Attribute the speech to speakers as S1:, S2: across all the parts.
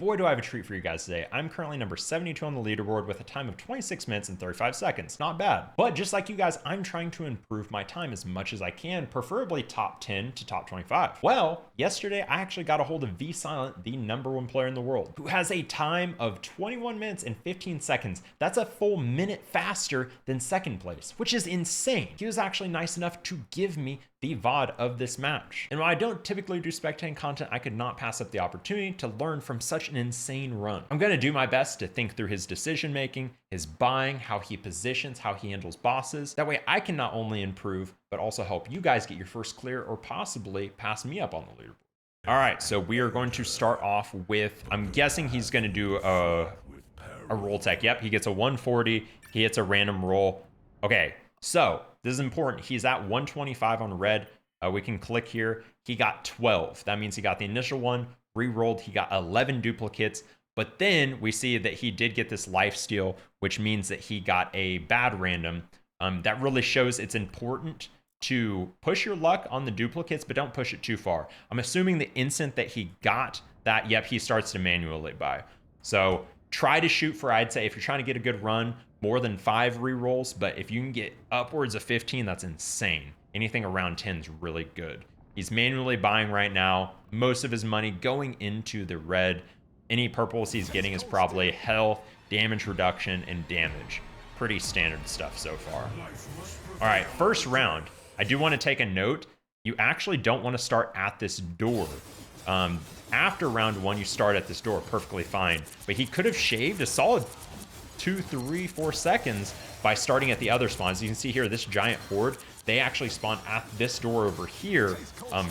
S1: boy, do I have a treat for you guys today. I'm currently number 72 on the leaderboard with a time of 26 minutes and 35 seconds. Not bad. But just like you guys, I'm trying to improve my time as much as I can, preferably top 10 to top 25. Well, yesterday I actually got a hold of V-Silent, the #1 player in the world, who has a time of 21 minutes and 15 seconds. That's a full minute faster than second place, which is insane. He was actually nice enough to give me the VOD of this match. And while I don't typically do spectating content, I could not pass up the opportunity to learn from such an insane run. I'm gonna do my best to think through his decision making, his buying, how he positions, how he handles bosses. That way I can not only improve, but also help you guys get your first clear or possibly pass me up on the leaderboard. All right, so we are going to start off with, I'm guessing he's gonna do a roll tech. Yep, he gets a 140, he hits a random roll. Okay, so this is important. He's at 125 on red. We can click here. He got 12. That means he got the initial one, re-rolled. He got 11 duplicates. But then we see that he did get this life steal, which means that he got a bad random. That really shows it's important to push your luck on the duplicates, but don't push it too far. I'm assuming the instant that he got that, yep, he starts to manually buy. So try to shoot for, I'd say, if you're trying to get a good run, more than 5 re-rolls, but if you can get upwards of 15, that's insane. Anything around 10 is really good. He's manually buying right now. Most of his money going into the red. Any purples he's getting is probably health, damage reduction, and damage. Pretty standard stuff so far. All right, first round. I do want to take a note. You actually don't want to start at this door. After round 1, you start at this door, perfectly fine. But he could have shaved a solid 2, 3, 4 seconds by starting at the other spawns. You can see here, this giant horde, they actually spawn at this door over here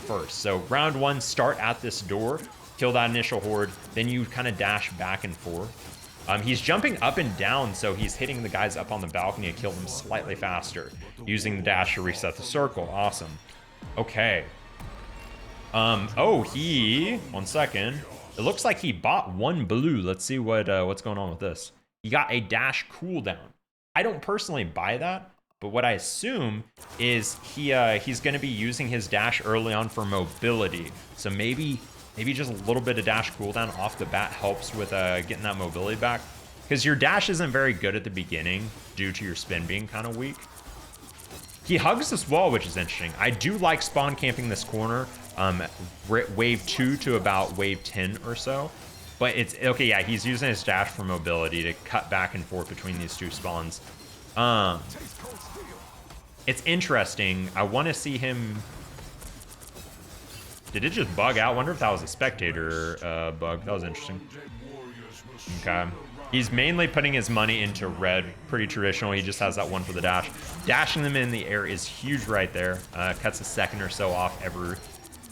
S1: first. So round 1, start at this door, kill that initial horde, then you kind of dash back and forth. He's jumping up and down, so he's hitting the guys up on the balcony to kill them slightly faster, using the dash to reset the circle. Awesome. Okay. One second. It looks like he bought 1 blue. Let's see what's going on with this. He got a dash cooldown. I don't personally buy that, but what I assume is he's going to be using his dash early on for mobility. So maybe just a little bit of dash cooldown off the bat helps with getting that mobility back, because your dash isn't very good at the beginning due to your spin being kind of weak. He hugs this wall, which is interesting. I do like spawn camping this corner, wave 2 to about wave 10 or so. But it's okay, yeah, he's using his dash for mobility to cut back and forth between these two spawns. It's interesting. I want to see him. Did it just bug out? I wonder if that was a spectator bug. That was interesting. Okay. He's mainly putting his money into red. Pretty traditional. He just has that one for the dash. Dashing them in the air is huge right there. Cuts a second or so off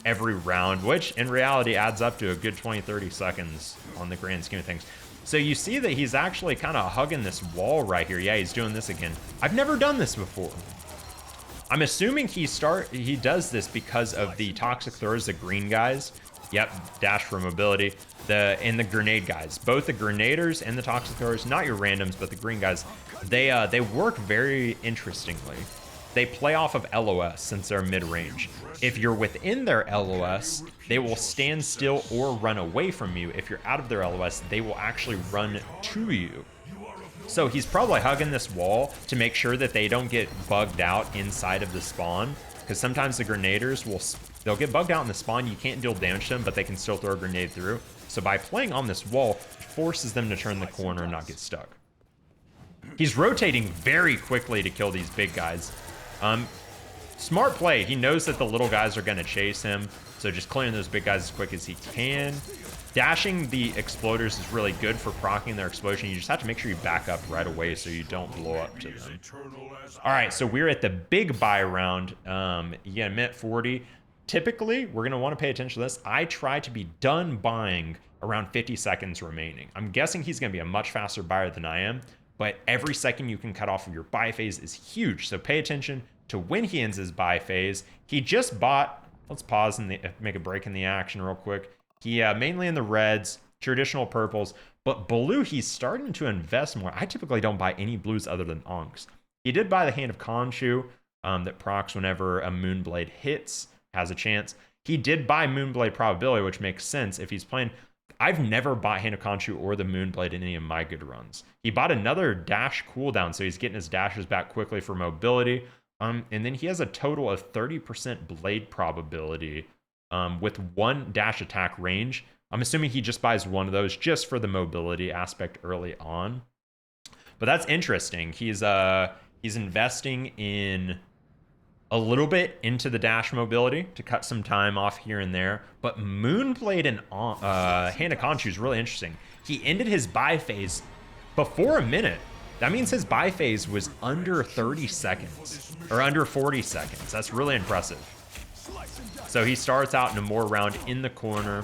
S1: every round, which in reality adds up to a good 20-30 seconds on the grand scheme of things. So you see that he's actually kind of hugging this wall right here. Yeah, he's doing this again. I've never done this before. I'm assuming he does this because of the toxic throwers, the green guys. Yep, dash for mobility. And the grenade guys. Both the grenaders and the toxic throwers, not your randoms, but the green guys, they work very interestingly. They play off of LOS since they're mid-range. If you're within their LOS, they will stand still or run away from you. If you're out of their LOS, they will actually run to you. So he's probably hugging this wall to make sure that they don't get bugged out inside of the spawn, because sometimes the grenaders they'll get bugged out in the spawn. You can't deal damage to them, but they can still throw a grenade through. So by playing on this wall, it forces them to turn the corner and not get stuck. He's rotating very quickly to kill these big guys. Smart play. He knows that the little guys are going to chase him, so just clearing those big guys as quick as he can. Dashing the exploders is really good for proccing their explosion. You just have to make sure you back up right away so you don't blow up to them. All right, so we're at the big buy round. You get a minute 40. Typically, we're going to want to pay attention to this. I try to be done buying around 50 seconds remaining. I'm guessing he's going to be a much faster buyer than I am, but every second you can cut off of your buy phase is huge. So pay attention to when he ends his buy phase. He just bought, let's pause and make a break in the action real quick. He mainly in the reds, traditional purples, but blue, he's starting to invest more. I typically don't buy any blues other than Onks. He did buy the Hand of Khonshu that procs whenever a Moonblade hits, has a chance. He did buy Moonblade Probability, which makes sense if he's playing. I've never bought Hand of Khonshu or the Moonblade in any of my good runs. He bought another dash cooldown, so he's getting his dashes back quickly for mobility. And then he has a total of 30% blade probability with 1 dash attack range. I'm assuming he just buys one of those just for the mobility aspect early on. But that's interesting. He's investing in a little bit into the dash mobility to cut some time off here and there. But Moonblade and Hand of Khonshu is really interesting. He ended his buy phase before a minute. That means his buy phase was under 30 seconds or under 40 seconds. That's really impressive. So he starts out Namor round in the corner.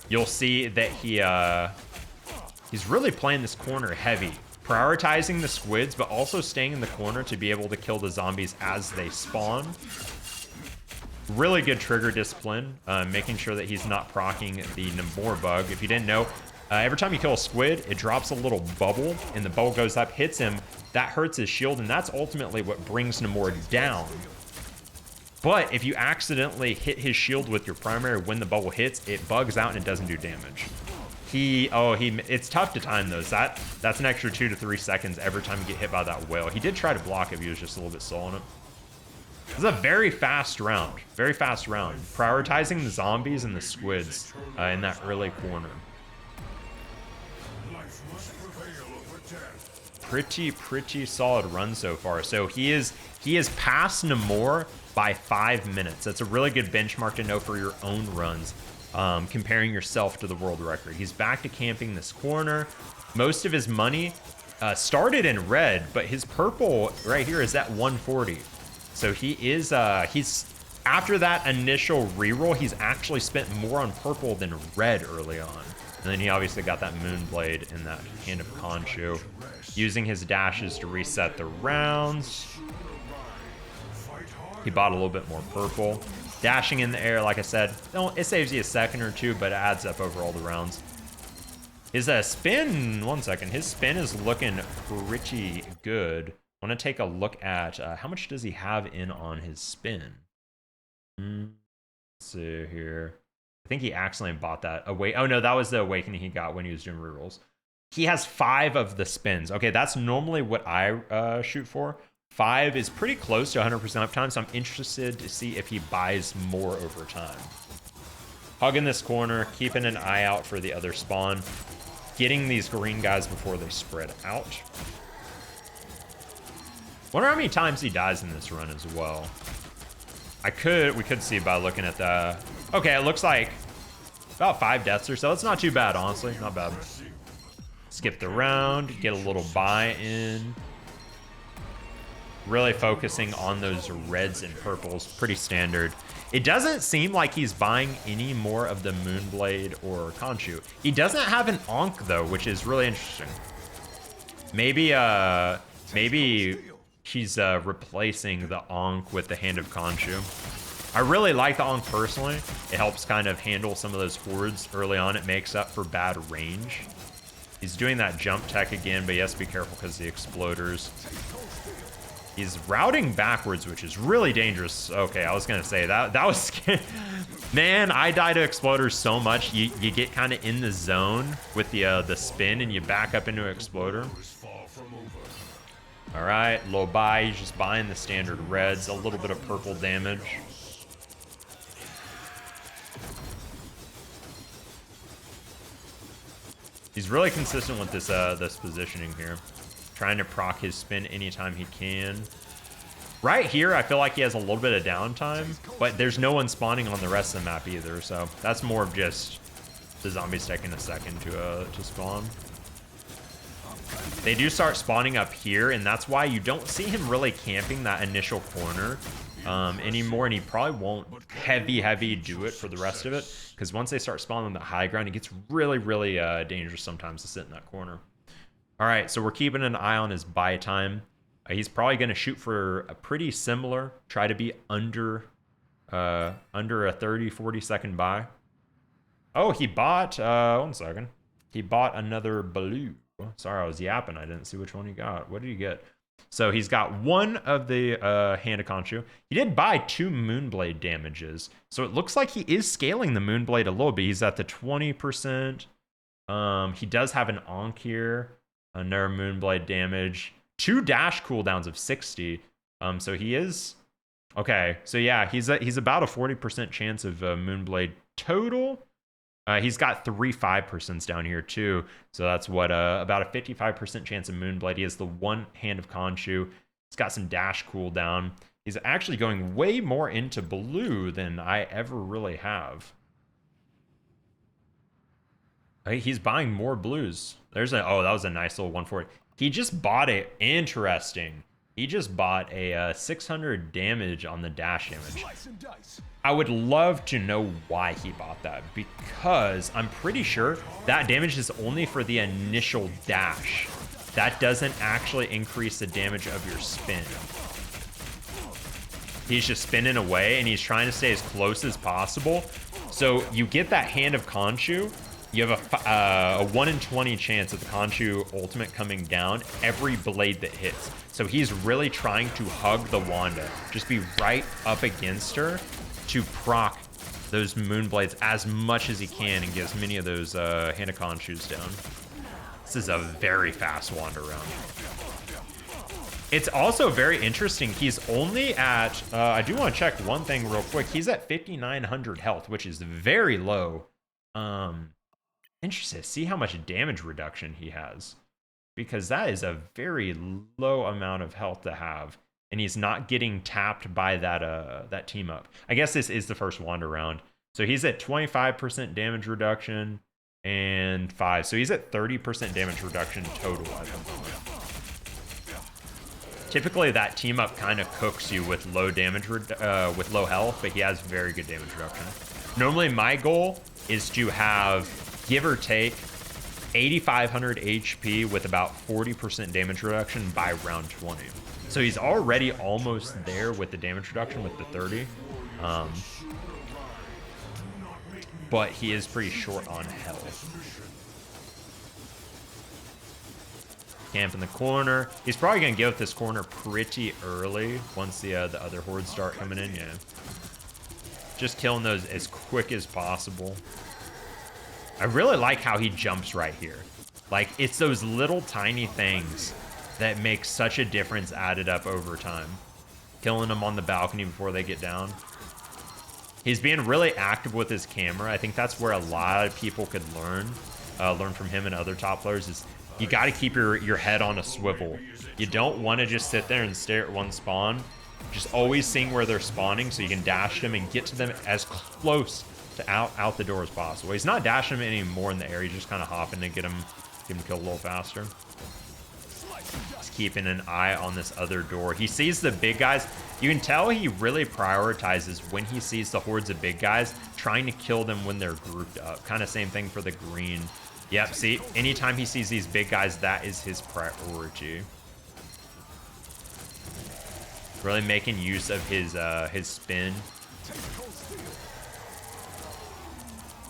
S1: You'll see that he's really playing this corner heavy, prioritizing the squids, but also staying in the corner to be able to kill the zombies as they spawn. Really good trigger discipline, making sure that he's not proccing the Namor bug. If you didn't know, every time you kill a squid, it drops a little bubble, and the bubble goes up, hits him. That hurts his shield, and that's ultimately what brings Namor down. But if you accidentally hit his shield with your primary when the bubble hits, it bugs out and it doesn't do damage. It's tough to time those. That's an extra 2 to 3 seconds every time you get hit by that whale. He did try to block it, he was just a little bit slow on it. This is a very fast round. Very fast round. Prioritizing the zombies and the squids in that early corner. Pretty solid run so far. So he is past Namor by 5 minutes. That's a really good benchmark to know for your own runs, comparing yourself to the world record. He's back to camping this corner. Most of his money started in red, but his purple right here is at 140. So he is he's after that initial reroll, he's actually spent more on purple than red early on. And then he obviously got that Moonblade and that Hand of Khonshu, using his dashes to reset the rounds. He bought a little bit more purple. Dashing in the air, like I said, it saves you a second or two, but it adds up over all the rounds. His spin, 1 second, his spin is looking pretty good. I want to take a look at how much does he have in on his spin. Let's see here. I think he accidentally bought that away. Oh no, that was the awakening he got when he was doing rerolls. He has 5 of the spins. Okay, that's normally what I shoot for. 5 is pretty close to 100% uptime, so I'm interested to see if he buys more over time. Hugging this corner, keeping an eye out for the other spawn, getting these green guys before they spread out. Wonder how many times he dies in this run as well. We could see by looking at the... Okay, it looks like about 5 deaths or so. It's not too bad, honestly. Not bad. Skip the round, get a little buy-in. Really focusing on those reds and purples. Pretty standard. It doesn't seem like he's buying any more of the Moonblade or Khonshu. He doesn't have an Ankh, though, which is really interesting. Maybe he's replacing the Ankh with the Hand of Khonshu. I really like the Ankh personally. It helps kind of handle some of those hordes early on. It makes up for bad range. He's doing that jump tech again, but he has to be careful because of the exploders. He's routing backwards, which is really dangerous. Okay, I was gonna say that was scary. Man, I die to exploders so much. You get kind of in the zone with the spin, and you back up into an exploder. All right, low buy. He's just buying the standard reds, a little bit of purple damage. He's really consistent with this positioning here. Trying to proc his spin anytime he can. Right here, I feel like he has a little bit of downtime, but there's no one spawning on the rest of the map either, so that's more of just the zombies taking a second to spawn. They do start spawning up here, and that's why you don't see him really camping that initial corner anymore, and he probably won't heavy do it for the rest of it, because once they start spawning on the high ground, it gets really dangerous sometimes to sit in that corner. All right, so we're keeping an eye on his buy time. He's probably going to shoot for a pretty similar, try to be under a 30-40 second buy. Oh, he bought 1 second. He bought another blue. Sorry, I was yapping. I didn't see which one he got. What did he get? So he's got one of the Hand of Khonshu. He did buy 2 Moonblade damages. So it looks like he is scaling the Moonblade a little bit. He's at the 20%. He does have an Ankh here. Another Moonblade damage. 2 dash cooldowns of 60. So he is... Okay, so yeah, he's about a 40% chance of Moonblade total. He's got 3 5% down here too. So that's what about a 55% chance of Moonblade. He has the 1 Hand of Khonshu. He's got some dash cooldown. He's actually going way more into blue than I ever really have. He's buying more blues. There's a that was a nice little 140. He just bought it. Interesting. He just bought a 600 damage on the dash damage. I would love to know why he bought that, because I'm pretty sure that damage is only for the initial dash. That doesn't actually increase the damage of your spin. He's just spinning away and he's trying to stay as close as possible. So you get that Hand of Khonshu. You have a 1 in 20 chance of the Khonshu ultimate coming down every blade that hits. So he's really trying to hug the Wanda. Just be right up against her to proc those Moonblades as much as he can and get as many of those Hand of Khonshus down. This is a very fast Wanda round. It's also very interesting. He's only at, I do want to check one thing real quick. He's at 5,900 health, which is very low. Interesting to see how much damage reduction he has, because that is a very low amount of health to have, and he's not getting tapped by that team up. I guess this is the first Wanda round, so he's at 25% damage reduction and 5, so he's at 30% damage reduction total at the moment. Typically, that team up kind of cooks you with low damage with low health, but he has very good damage reduction. Normally, my goal is to have, give or take, 8,500 HP with about 40% damage reduction by round 20. So he's already almost there with the damage reduction with the 30. But he is pretty short on health. Camp in the corner. He's probably going to give this corner pretty early once the other hordes start coming in. Yeah. Just killing those as quick as possible. I really like how he jumps right here. Like, it's those little tiny things that make such a difference added up over time. Killing them on the balcony before they get down. He's being really active with his camera. I think that's where a lot of people could learn from him and other top players, is you got to keep your head on a swivel. You don't want to just sit there and stare at one spawn. Just always seeing where they're spawning so you can dash them and get to them as close to out the door as possible. He's not dashing him anymore in the air. He's just kind of hopping to get him killed a little faster. He's keeping an eye on this other door. He sees the big guys. You can tell he really prioritizes when he sees the hordes of big guys, trying to kill them when they're grouped up. Kind of same thing for the green. Yep, see, anytime he sees these big guys, that is his priority. Really making use of his spin.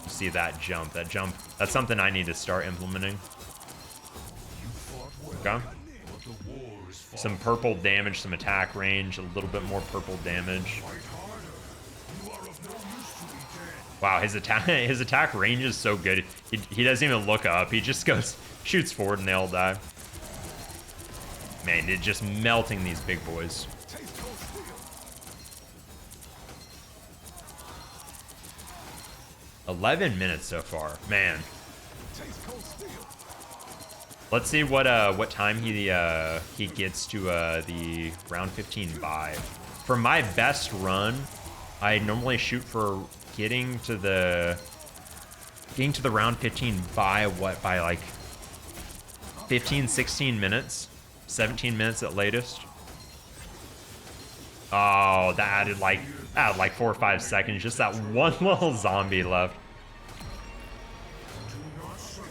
S1: You see that jump. That's something I need to start implementing. Okay. Some purple damage, some attack range, a little bit more purple damage. Wow, his attack range is so good. He doesn't even look up. He just goes, shoots forward, and they all die. Man, it's just melting these big boys. $11 minutes so far, man. Let's see what time he gets to the round 15 buy. For my best run, I normally shoot for getting to the round 15 by like 15, 16 minutes, 17 minutes at latest. Oh, that added like 4 or 5 seconds. Just that one little zombie left.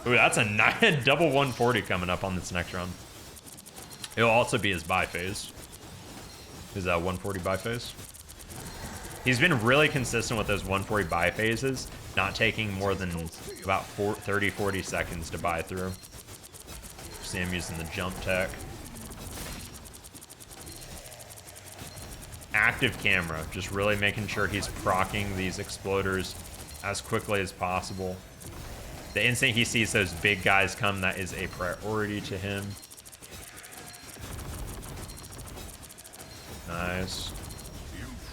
S1: Ooh, that's a nice double 140 coming up on this next round. It'll also be his buy phase. His 140 buy phase. He's been really consistent with those 140 buy phases, not taking more than about 30, 40 seconds to buy through. See him using the jump tech. active camera, just really making sure he's proccing these exploders as quickly as possible. The instant he sees those big guys come, that is a priority to him. Nice.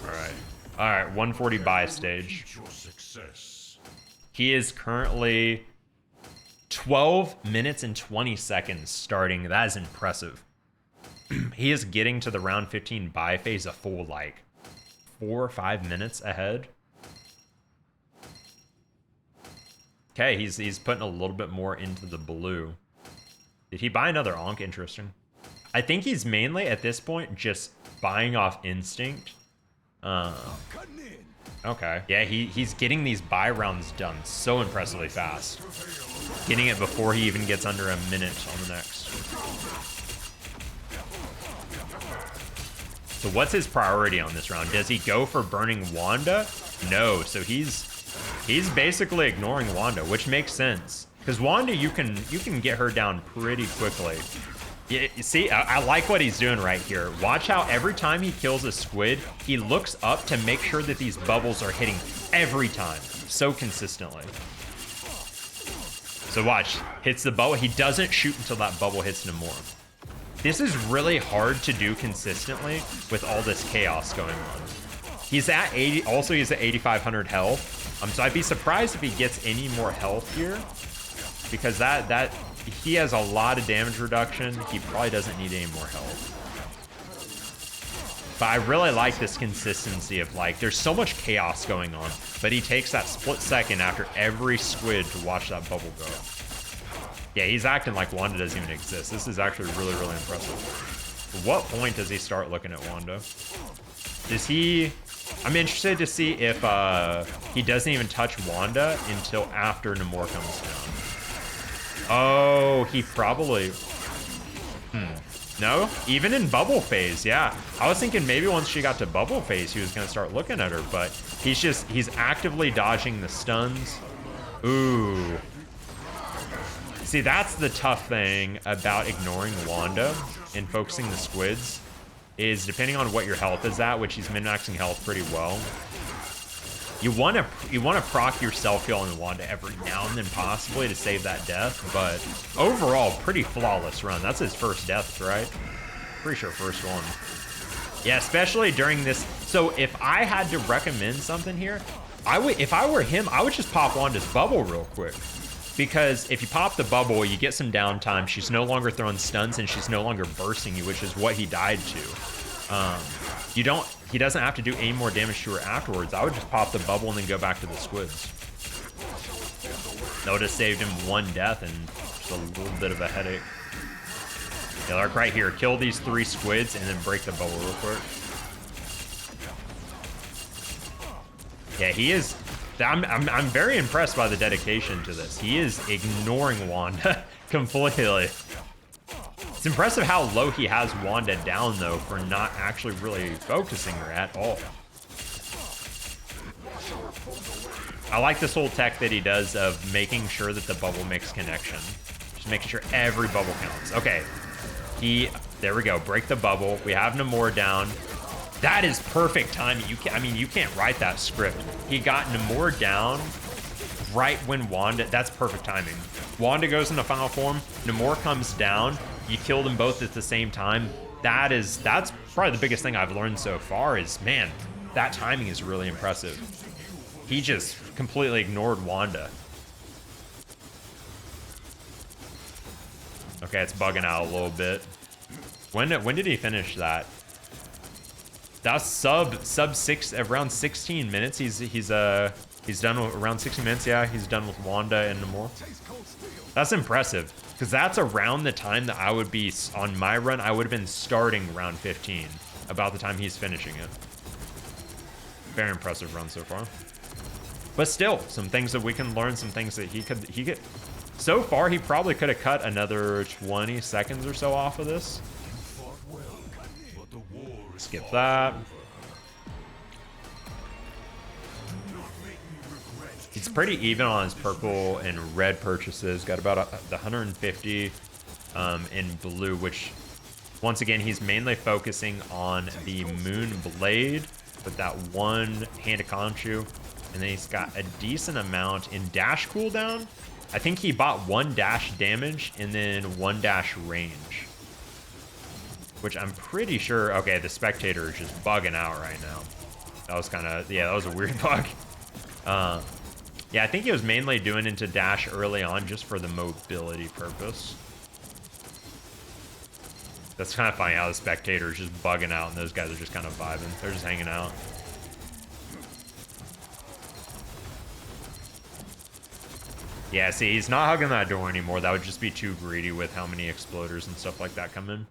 S1: Alright. Alright, 140 buy stage. He is currently 12 minutes and 20 seconds starting. That is impressive. He is getting to the round 15 buy phase a full, like, 4 or 5 minutes ahead. Okay, he's putting a little bit more into the blue. Did he buy another Ankh? Interesting. I think he's mainly, at this point, just buying off instinct. Okay. Yeah, he's getting these buy rounds done so impressively fast. Getting it before he even gets under a minute on the next. So what's his priority on this round? Does he go for burning Wanda? No. So he's basically ignoring Wanda, which makes sense. Because Wanda, you can get her down pretty quickly. Yeah, you see, I like what he's doing right here. Watch how every time he kills a squid, he looks up to make sure that these bubbles are hitting every time, so consistently. So watch, hits the bubble. He doesn't shoot until that bubble hits Namor. This is really hard to do consistently with all this chaos going on. He's at 80, also he's at 8,500 health. So I'd be surprised if he gets any more health here, because that he has a lot of damage reduction. He probably doesn't need any more health. But I really like this consistency of, like, there's so much chaos going on, but he takes that split second after every squid to watch that bubble go. Yeah, he's acting like Wanda doesn't even exist. This is actually really, really impressive. At what point does he start looking at Wanda? Does he... I'm interested to see if he doesn't even touch Wanda until after Namor comes down. Oh, he probably... No? Even in bubble phase, yeah. I was thinking maybe once she got to bubble phase, he was going to start looking at her, but he's actively dodging the stuns. Ooh. See, that's the tough thing about ignoring Wanda and focusing the squids, is depending on what your health is at, which he's min-maxing health pretty well. You want to proc yourself heal on Wanda every now and then possibly to save that death, but overall, pretty flawless run. That's his first death, right? Pretty sure first one. Yeah, especially during this. So if I had to recommend something here, if I were him, I would just pop Wanda's bubble real quick. Because if you pop the bubble, you get some downtime. She's no longer throwing stuns and she's no longer bursting you, which is what he died to. He doesn't have to do any more damage to her afterwards. I would just pop the bubble and then go back to the squids. That would have saved him one death and just a little bit of a headache. Yeah, like right here, kill these 3 squids and then break the bubble real quick. Yeah, he is... I'm very impressed by the dedication to this. He is ignoring Wanda completely. It's impressive how low he has Wanda down, though, for not actually really focusing her at all. I like this whole tech that he does of making sure that the bubble makes connection. Just making sure every bubble counts. Okay. There we go. Break the bubble. We have Namor down. That is perfect timing. You can't write that script. He got Namor down right when Wanda... That's perfect timing. Wanda goes into final form. Namor comes down. You kill them both at the same time. That's probably the biggest thing I've learned so far is, man, that timing is really impressive. He just completely ignored Wanda. Okay, it's bugging out a little bit. When did he finish that? That's sub 6, around 16 minutes. He's done with around 16 minutes. Yeah, he's done with Wanda and Namor. That's impressive, because that's around the time that I would be on my run. I would have been starting round 15, about the time he's finishing it. Very impressive run so far. But still, some things that we can learn, some things that he could. So far, he probably could have cut another 20 seconds or so off of this. Skip that. He's pretty even on his purple and red purchases. Got about the 150 in blue, which Once again, he's mainly focusing on the Moon Blade with that one hand of Khonshu. And then he's got a decent amount in dash cooldown. I think he bought 1 dash damage and then 1 dash range. Which I'm pretty sure... Okay, the Spectator is just bugging out right now. That was kind of... Yeah, that was a weird bug. Yeah, I think he was mainly doing into dash early on just for the mobility purpose. That's kind of funny how the Spectator is just bugging out and those guys are just kind of vibing. They're just hanging out. Yeah, see, he's not hugging that door anymore. That would just be too greedy with how many exploders and stuff like that come in.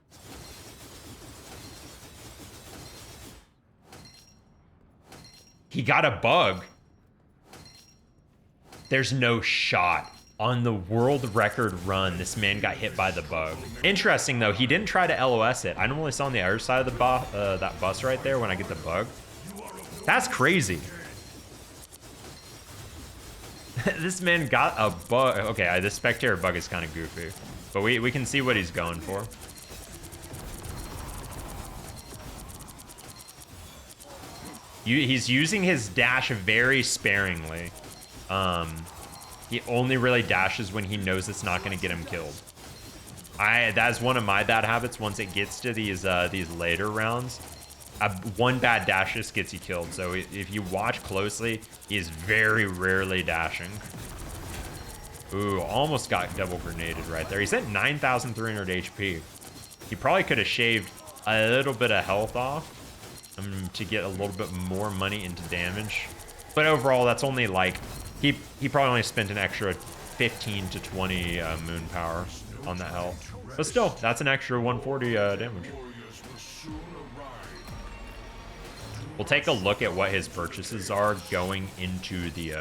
S1: He got a bug. There's no shot. On the world record run, this man got hit by the bug. Interesting, though, he didn't try to LOS it. I normally saw on the other side of the that bus right there when I get the bug. That's crazy. This man got a bug. Okay, this Spectator bug is kind of goofy. But we can see what he's going for. He's using his dash very sparingly. He only really dashes when he knows it's not going to get him killed. That's one of my bad habits. Once it gets to these later rounds, one bad dash just gets you killed. So if you watch closely, he is very rarely dashing. Ooh, almost got double grenaded right there. He's at 9,300 HP. He probably could have shaved a little bit of health off to get a little bit more money into damage. But overall, that's only like... He probably only spent an extra 15 to 20 moon power on that health. But still, that's an extra 140 damage. We'll take a look at what his purchases are going into the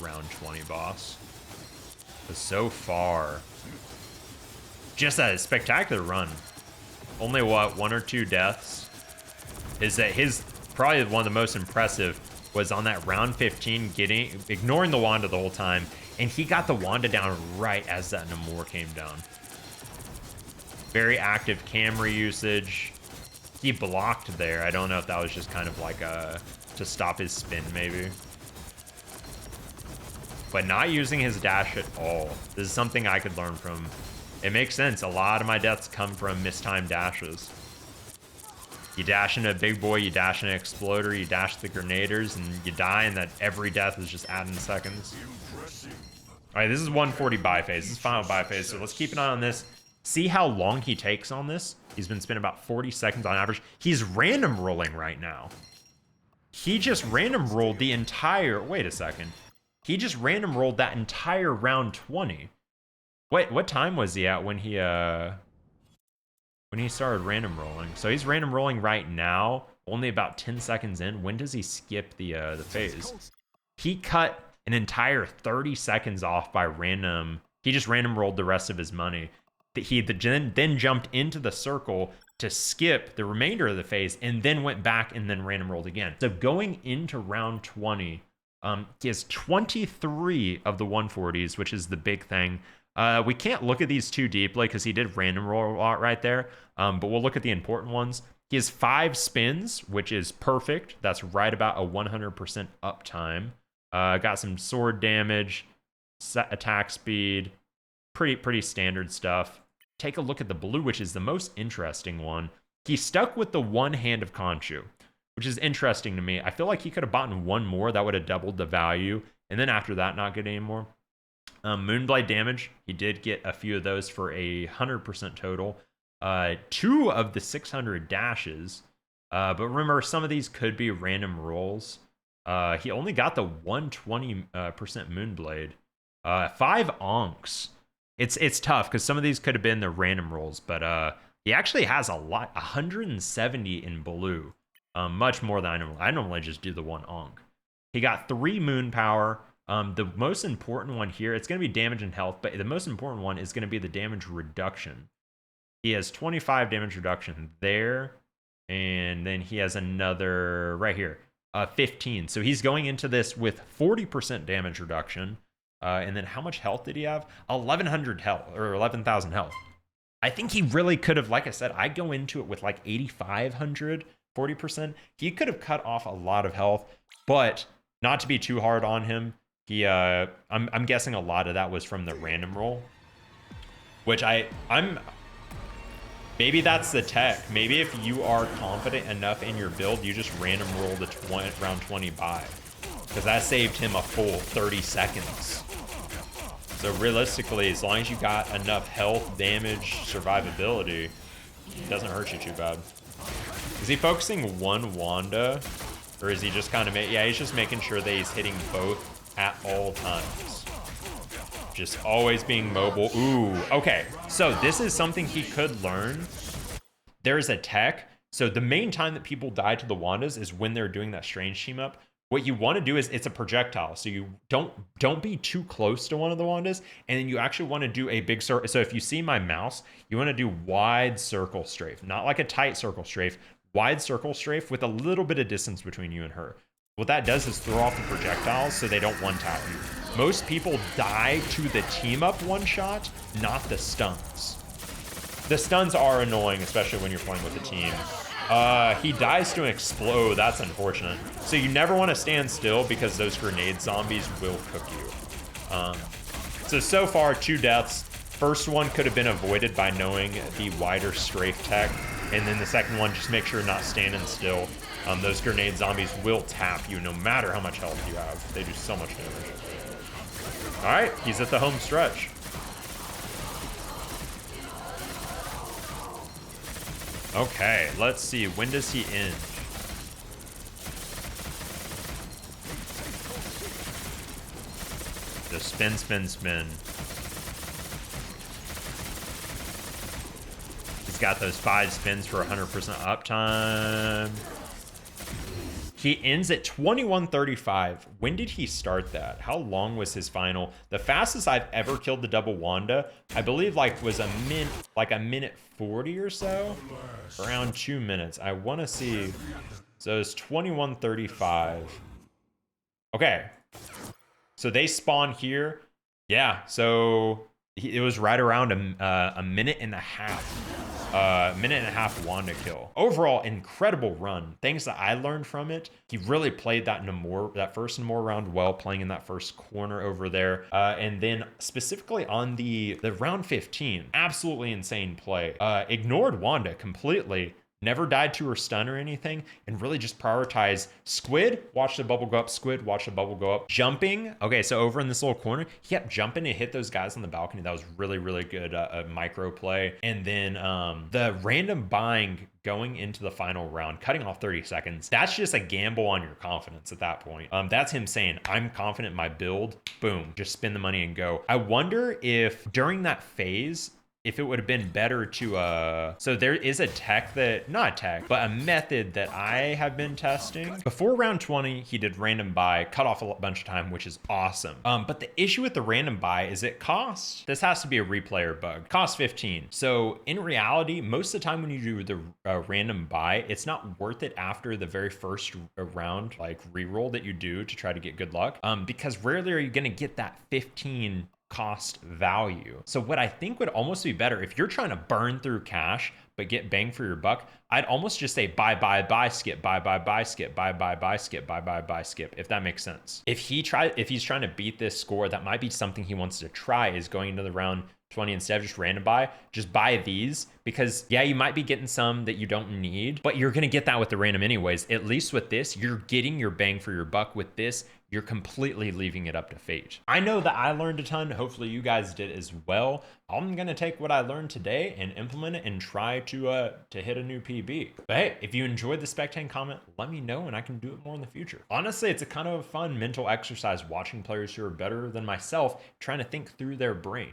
S1: round 20 boss. But so far, just a spectacular run. Only what, 1 or 2 deaths? Is that his probably one of the most impressive was on that round 15 ignoring the Wanda the whole time, and he got the Wanda down right as that Namor came down. Very active camera usage. He blocked there. I don't know if that was just kind of like to stop his spin maybe. But not using his dash at all. This is something I could learn from. It makes sense. A lot of my deaths come from mistimed dashes. You dash into a big boy, you dash into an exploder, you dash the grenaders, and you die, and that every death is just adding seconds. All right, this is 140 buy phase. This is final buy phase, so let's keep an eye on this. See how long he takes on this. He's been spending about 40 seconds on average. He's random rolling right now. He just random rolled the entire... Wait a second. He just random rolled that entire round 20. Wait, what time was he at when he started random rolling? So he's random rolling right now, only about 10 seconds in. When does he skip the phase? He cut an entire 30 seconds off by random. He just random rolled the rest of his money. He then jumped into the circle to skip the remainder of the phase and then went back and then random rolled again. So going into round 20, he has 23 of the 140s, which is the big thing. We can't look at these too deeply because he did random roll a lot right there, but we'll look at the important ones. He has 5 spins, which is perfect. That's right about a 100% uptime. Got some sword damage, attack speed, pretty standard stuff. Take a look at the blue, which is the most interesting one. He stuck with the one hand of Khonshu, which is interesting to me. I feel like he could have bought one more. That would have doubled the value. And then after that, not get any more. Moonblade damage. He did get a few of those for a 100% total. 2 of the 600 dashes. But remember, some of these could be random rolls. He only got the 120% Moonblade. 5 onks. It's tough because some of these could have been the random rolls, but he actually has a lot, 170 in blue, much more than I normally just do the 1 onk. He got 3 moon power. The most important one here, it's going to be damage and health, but the most important one is going to be the damage reduction. He has 25 damage reduction there, and then he has another right here, 15. So he's going into this with 40% damage reduction. And then how much health did he have? 1,100 health, or 11,000 health. I think he really could have, like I said, I go into it with like 8,500, 40%. He could have cut off a lot of health, but not to be too hard on him. He, I'm guessing a lot of that was from the random roll, which maybe that's the tech. Maybe if you are confident enough in your build, you just random roll the round 20 buy, because that saved him a full 30 seconds. So realistically, as long as you got enough health, damage, survivability, it doesn't hurt you too bad. Is he focusing one Wanda, or is he just kind of yeah, he's just making sure that he's hitting both at all times. Just always being mobile. Ooh, okay. So this is something he could learn. There's a tech. So the main time that people die to the Wandas is when they're doing that strange team up. What you want to do is it's a projectile. So you don't be too close to one of the Wandas, and then you actually want to do a big circle. So if you see my mouse, you want to do wide circle strafe, not like a tight circle strafe, wide circle strafe with a little bit of distance between you and her. What that does is throw off the projectiles so they don't one tap you. Most people die to the team up one shot, not the stuns. The stuns are annoying, especially when you're playing with a team. He dies to an explode. That's unfortunate. So you never want to stand still because those grenade zombies will cook you. So far, 2 deaths. First one could have been avoided by knowing the wider strafe tech. And then the second one, just make sure you're not standing still. Those grenade zombies will tap you no matter how much health you have. They do so much damage. All right, he's at the home stretch. Okay, let's see. When does he end? The spin, spin, spin. He's got those 5 spins for 100% uptime. He ends at 21:35. When did he start that? How long was his final? The fastest I've ever killed the double Wanda, I believe, was a minute 40 or so, around 2 minutes. I want to see. So it's 21:35. Okay, so they spawn here. Yeah, so it was right around a minute and a half. Minute and a half Wanda kill. Overall, incredible run. Things that I learned from it. He really played that first Namor round well, playing in that first corner over there. And then specifically on the round 15, absolutely insane play. Ignored Wanda completely. Never died to her stun or anything, and really just prioritize squid, watch the bubble go up, squid, watch the bubble go up. Jumping, okay, so over in this little corner, he kept jumping to hit those guys on the balcony. That was really, really good micro play. And then the random buying going into the final round, cutting off 30 seconds, that's just a gamble on your confidence at that point. That's him saying, I'm confident in my build, boom, just spend the money and go. I wonder if during that phase, if it would have been better to, so there is a tech not a tech, but a method that I have been testing. Before round 20, he did random buy, cut off a bunch of time, which is awesome. But the issue with the random buy is it costs, this has to be a replayer bug, costs 15. So in reality, most of the time when you do the random buy, it's not worth it after the very first round, reroll that you do to try to get good luck. Because rarely are you gonna get that 15 cost value. So what I think would almost be better, if you're trying to burn through cash but get bang for your buck, I'd almost just say buy, skip, buy, skip, buy, skip, buy, skip, if that makes sense. If he's trying to beat this score, that might be something he wants to try, is going into the round 20, instead of just random buy, just buy these, because yeah, you might be getting some that you don't need, but you're gonna get that with the random anyways. At least with this, you're getting your bang for your buck. With this, you're completely leaving it up to fate. I know that I learned a ton. Hopefully you guys did as well. I'm gonna take what I learned today and implement it and try to hit a new PB. But hey, if you enjoyed the spectating comment, let me know and I can do it more in the future. Honestly, it's a kind of fun mental exercise watching players who are better than myself, trying to think through their brain.